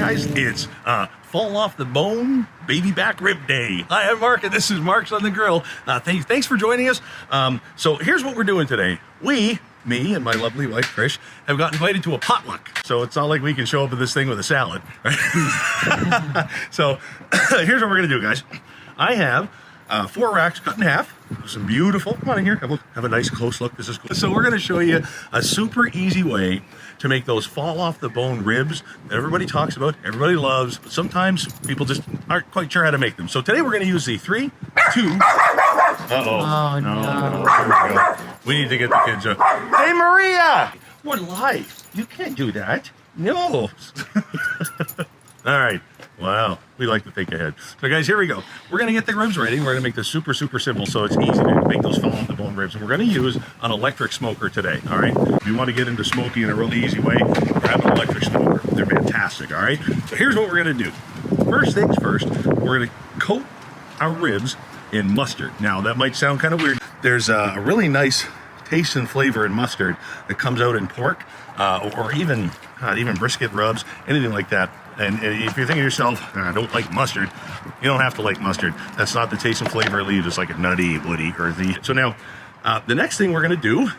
guys? It's fall off the bone baby back rib day. Hi, I'm Mark, and this is Marc's on the Grill. Thanks for joining us. So here's what we're doing today. Me and my lovely wife Trish have got invited to a potluck. So it's not like we can show up at this thing with a salad, right? So here's what we're gonna do, guys. I have 4 racks cut in half. Some beautiful, come on in here, have a nice close look. This is cool. So we're gonna show you a super easy way to make those fall off the bone ribs that everybody talks about, everybody loves, but sometimes people just aren't quite sure how to make them. So today we're gonna use the 3, 2, Oh, no. We need to get the kids up. Hey, Maria! What life? You can't do that. No. All right. Wow. We like to think ahead. So, guys, here we go. We're going to get the ribs ready. We're going to make this super, super simple so it's easy to make those fall off the bone ribs. And we're going to use an electric smoker today. All right. If you want to get into smoking in a really easy way, grab an electric smoker. They're fantastic. All right. So here's what we're going to do. First things first, we're going to coat our ribs in mustard. Now, that might sound kind of weird. There's a really nice taste and flavor in mustard that comes out in pork or even brisket rubs, anything like that. And if you're thinking to yourself, I don't like mustard, you don't have to like mustard. That's not the taste and flavor it leaves. It's like a nutty, woody, earthy. So now, the next thing we're going to do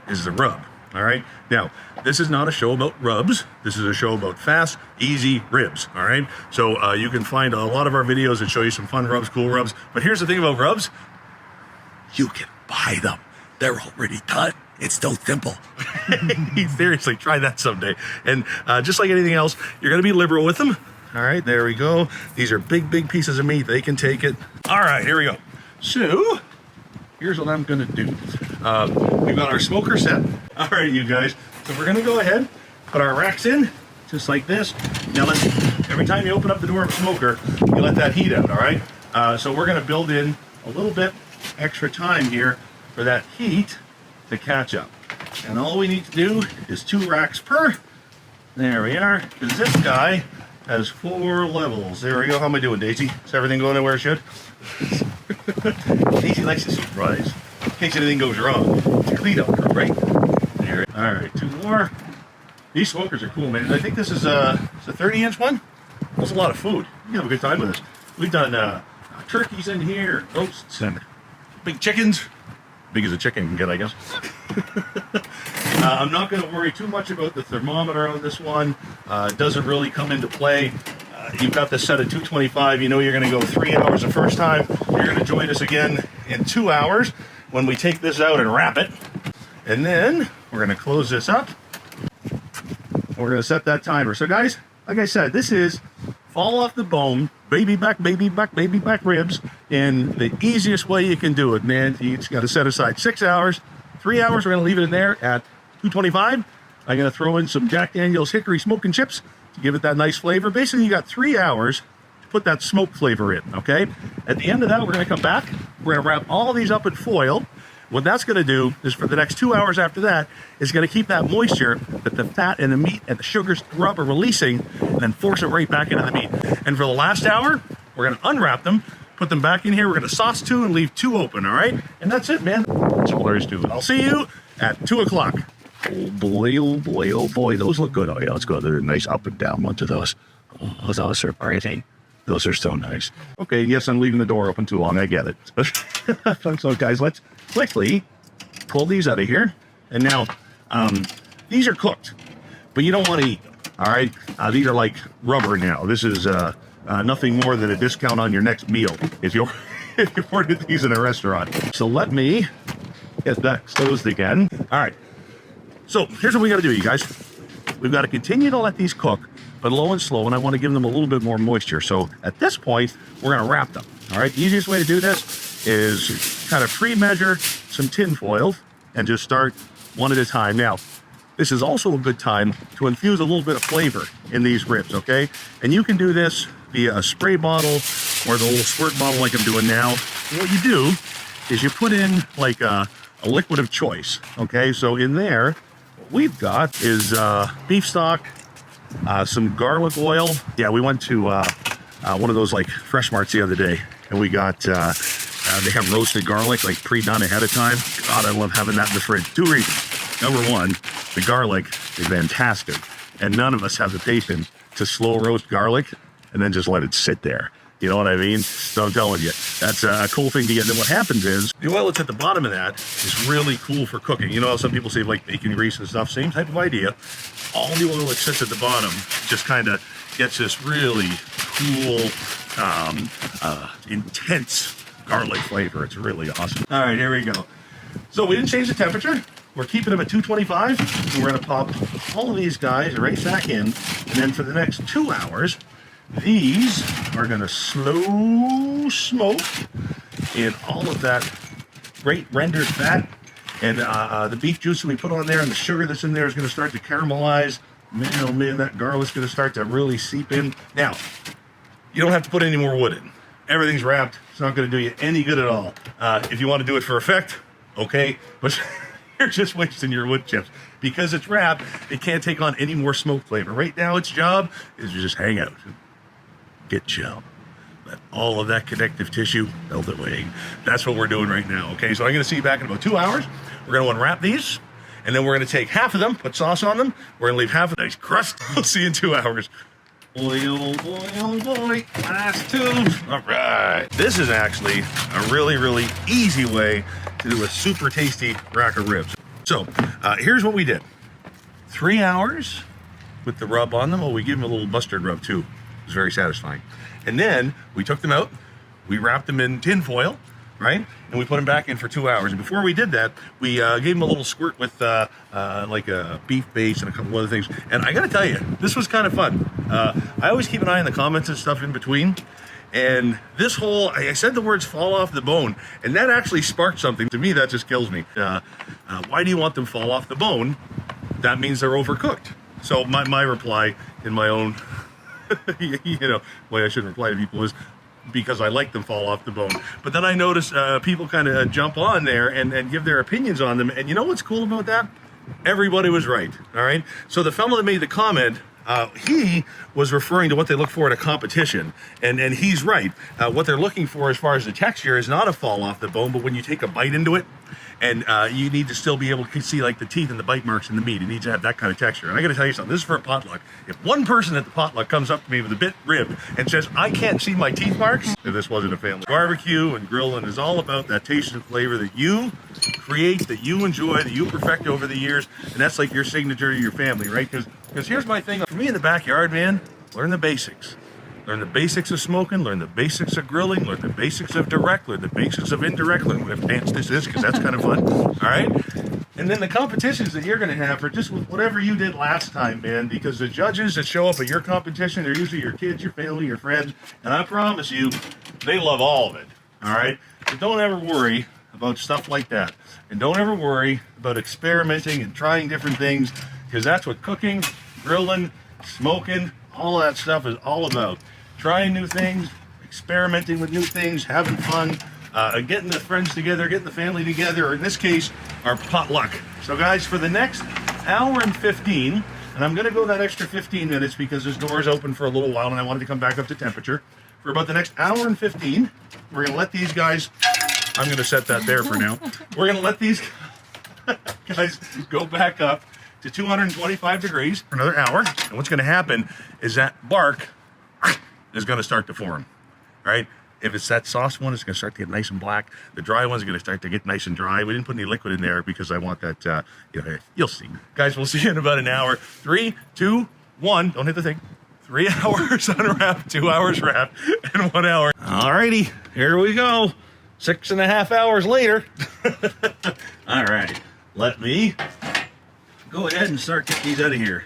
is the rub. All right. Now, this is not a show about rubs. This is a show about fast, easy ribs. All right. So you can find a lot of our videos that show you some fun rubs, cool rubs. But here's the thing about rubs. You can buy them. They're already done. It's so simple. Seriously, try that someday. And just like anything else, you're going to be liberal with them. All right, there we go. These are big, big pieces of meat. They can take it. All right, here we go. So here's what I'm going to do. We've got our smoker set. All right, you guys. So we're going to go ahead, put our racks in, just like this. Now, every time you open up the door of a smoker, you let that heat out, all right? So we're going to build in a little bit extra time here for that heat to catch up. And all we need to do is 2 racks per. There we are. Because this guy has 4 levels. There we go. How am I doing, Daisy? Is everything going where it should? Daisy likes to surprise. In case anything goes wrong. It's a clean out, right? There. All right, 2 more. These smokers are cool, man. I think this is a 30-inch one. That's a lot of food. You can have a good time with this. We've done turkeys in here, roasts, and big chickens. Big as a chicken can get, I guess. I'm not going to worry too much about the thermometer on this one. It doesn't really come into play. You've got this set at 225. You know you're going to go 3 hours the first time. You're going to join us again in 2 hours when we take this out and wrap it. And then we're going to close this up. We're going to set that timer. So, guys, like I said, this is fall off the bone, baby back ribs in the easiest way you can do it, man. You just got to set aside 6 hours. 3 hours, we're going to leave it in there at 225. I'm going to throw in some Jack Daniel's hickory smoking chips to give it that nice flavor. Basically, you got 3 hours to put that smoke flavor in, okay? At the end of that, we're going to come back. We're going to wrap all of these up in foil. What that's going to do is for the next 2 hours after that is going to keep that moisture that the fat and the meat and the sugars rub are releasing and then force it right back into the meat. And for the last hour, we're going to unwrap them, put them back in here. We're going to sauce 2 and leave 2 open, all right? And that's it, man. That's all there is to it. I'll see you at 2 o'clock. Oh boy, oh boy, oh boy. Those look good. Oh, yeah, let's go. They're a nice up and down ones of those. Oh, those are pretty. Those are so nice. Okay, yes, I'm leaving the door open too long. I get it. So, guys, let's quickly pull these out of here. And now, these are cooked, but you don't want to eat them. All right, these are like rubber now. This is nothing more than a discount on your next meal if you ordered these in a restaurant. So let me get that closed again. All right. So here's what we got to do, you guys. We've got to continue to let these cook, but low and slow, and I want to give them a little bit more moisture. So at this point, we're going to wrap them. All right. The easiest way to do this is kind of pre-measure some tin foil and just start one at a time. Now, this is also a good time to infuse a little bit of flavor in these ribs, okay? And you can do this via a spray bottle or the little squirt bottle like I'm doing now. And what you do is you put in like a liquid of choice, okay? So in there, what we've got is beef stock, some garlic oil. Yeah, we went to one of those like Fresh Marts the other day, and we got they have roasted garlic like pre-done ahead of time. God, I love having that in the fridge. 2 reasons. Number 1, the garlic is fantastic, and none of us have the patience to slow roast garlic and then just let it sit there. You know what I mean? So I'm telling you, that's a cool thing to get. And then what happens is the oil that's at the bottom of that is really cool for cooking. You know how some people say like bacon grease and stuff? Same type of idea. All the oil that sits at the bottom just kind of gets this really cool, intense garlic flavor. It's really awesome. All right, here we go. So we didn't change the temperature. We're keeping them at 225. And we're going to pop all of these guys right back in. And then for the next 2 hours, these are going to slow smoke in all of that great rendered fat. And the beef juice that we put on there and the sugar that's in there is going to start to caramelize. Man, oh man, that garlic's going to start to really seep in. Now, you don't have to put any more wood in. Everything's wrapped. It's not going to do you any good at all. If you want to do it for effect, okay, but you're just wasting your wood chips. Because it's wrapped, it can't take on any more smoke flavor. Right now, its job is to just hang out. Get chill. Let all of that connective tissue melt away. That's what we're doing right now, okay? So I'm going to see you back in about 2 hours. We're going to unwrap these, and then we're going to take half of them, put sauce on them. We're going to leave half of the nice crust. We'll see you in 2 hours. Boy, oh boy, oh boy, last two. All right. This is actually a really, really easy way to do a super tasty rack of ribs. So here's what we did. 3 hours with the rub on them. Oh, we gave them a little mustard rub too. It was very satisfying. And then we took them out, we wrapped them in tin foil, right? And we put them back in for 2 hours. And before we did that, we gave them a little squirt with like a beef base and a couple other things. And I gotta tell you, this was kind of fun. I always keep an eye on the comments and stuff in between. And this whole, I said the words fall off the bone, and that actually sparked something. To me, that just kills me. Why do you want them fall off the bone? That means they're overcooked. So my reply in my own, you know, way I shouldn't reply to people is because I like them fall off the bone. But then I notice people kind of jump on there and give their opinions on them. And you know what's cool about that? Everybody was right, all right? So the fellow that made the comment, he was referring to what they look for at a competition, and he's right. What they're looking for as far as the texture is not a fall off the bone, but when you take a bite into it, and you need to still be able to see like the teeth and the bite marks in the meat. It needs to have that kind of texture. And I got to tell you something, this is for a potluck. If one person at the potluck comes up to me with a bit rib and says, I can't see my teeth marks, if this wasn't a family. Barbecue and grilling is all about that taste and flavor that you create, that you enjoy, that you perfect over the years, and that's like your signature to your family, right? Because here's my thing, for me in the backyard, man, learn the basics. Learn the basics of smoking, learn the basics of grilling, learn the basics of direct, learn the basics of indirect, learn what dance this is, because that's kind of fun, all right? And then the competitions that you're going to have are just whatever you did last time, man, because the judges that show up at your competition are usually your kids, your family, your friends, and I promise you, they love all of it, all right? So don't ever worry about stuff like that. And don't ever worry about experimenting and trying different things, because that's what cooking, grilling, smoking, all that stuff is all about. Trying new things, experimenting with new things, having fun, getting the friends together, getting the family together, or in this case, our potluck. So guys, for the next hour and 15, and I'm gonna go that extra 15 minutes because this door is open for a little while and I wanted to come back up to temperature. For about the next hour and 15, we're gonna let these guys, I'm gonna set that there for now. We're gonna let these guys go back up to 225 degrees for another hour. And what's gonna happen is that bark is going to start to form, right? If it's that sauce one, it's going to start to get nice and black. The dry one's going to start to get nice and dry. We didn't put any liquid in there because I want that, you know, you'll see. Guys, we'll see you in about an hour. 3, 2, 1, don't hit the thing. 3 hours unwrapped, 2 hours wrapped, and 1 hour. All righty, here we go. 6.5 hours later. All right, let me go ahead and start getting these out of here.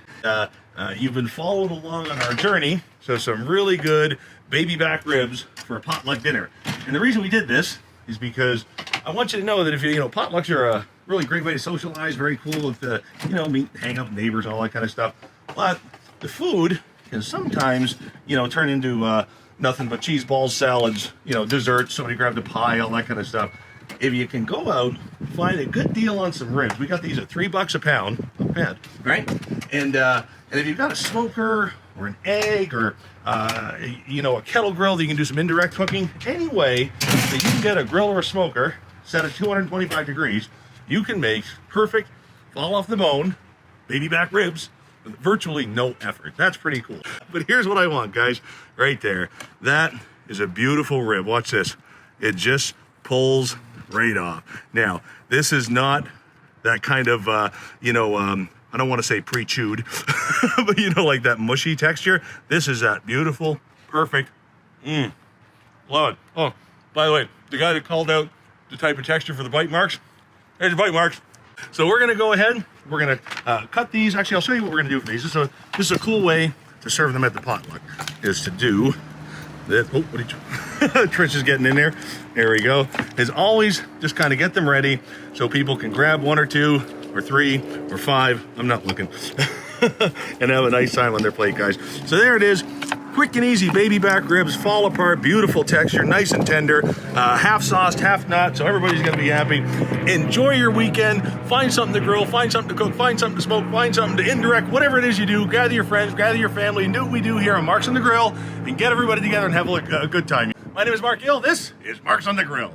You've been following along on our journey, so some really good baby back ribs for a potluck dinner. And the reason we did this is because I want you to know that if you know, potlucks are a really great way to socialize, very cool with the, you know, meet, hang out with neighbors, all that kind of stuff. But the food can sometimes, you know, turn into nothing but cheese balls, salads, you know, desserts, somebody grabbed a pie, all that kind of stuff. If you can go out, find a good deal on some ribs. We got these at $3 a pound, not bad, right? And if you've got a smoker or an egg or, you know, a kettle grill that you can do some indirect cooking, any way that you can get a grill or a smoker set at 225 degrees, you can make perfect fall off the bone baby back ribs with virtually no effort. That's pretty cool. But here's what I want, guys, right there. That is a beautiful rib. Watch this. It just pulls right off. Now, this is not that kind of, I don't want to say pre-chewed, but like that mushy texture. This is that beautiful, perfect, love it. Oh, by the way, the guy that called out the type of texture for the bite marks, there's the bite marks. So we're gonna go ahead, we're gonna cut these. Actually, I'll show you what we're gonna do for these. This is a cool way to serve them at the potluck, is to do this. Oh, what did you, Trish is getting in there. There we go. Is always just kind of get them ready so people can grab 1 or 2 or 3 or 5, I'm not looking, and have a nice time on their plate, guys. So there it is. Quick and easy baby back ribs, fall apart, beautiful texture, nice and tender, half sauced, half not, so everybody's gonna be happy. Enjoy your weekend, find something to grill, find something to cook, find something to smoke, find something to indirect, whatever it is you do, gather your friends, gather your family, and do what we do here on Marcs on the Grill, and get everybody together and have a good time. My name is Marc Gill, this is Marcs on the Grill.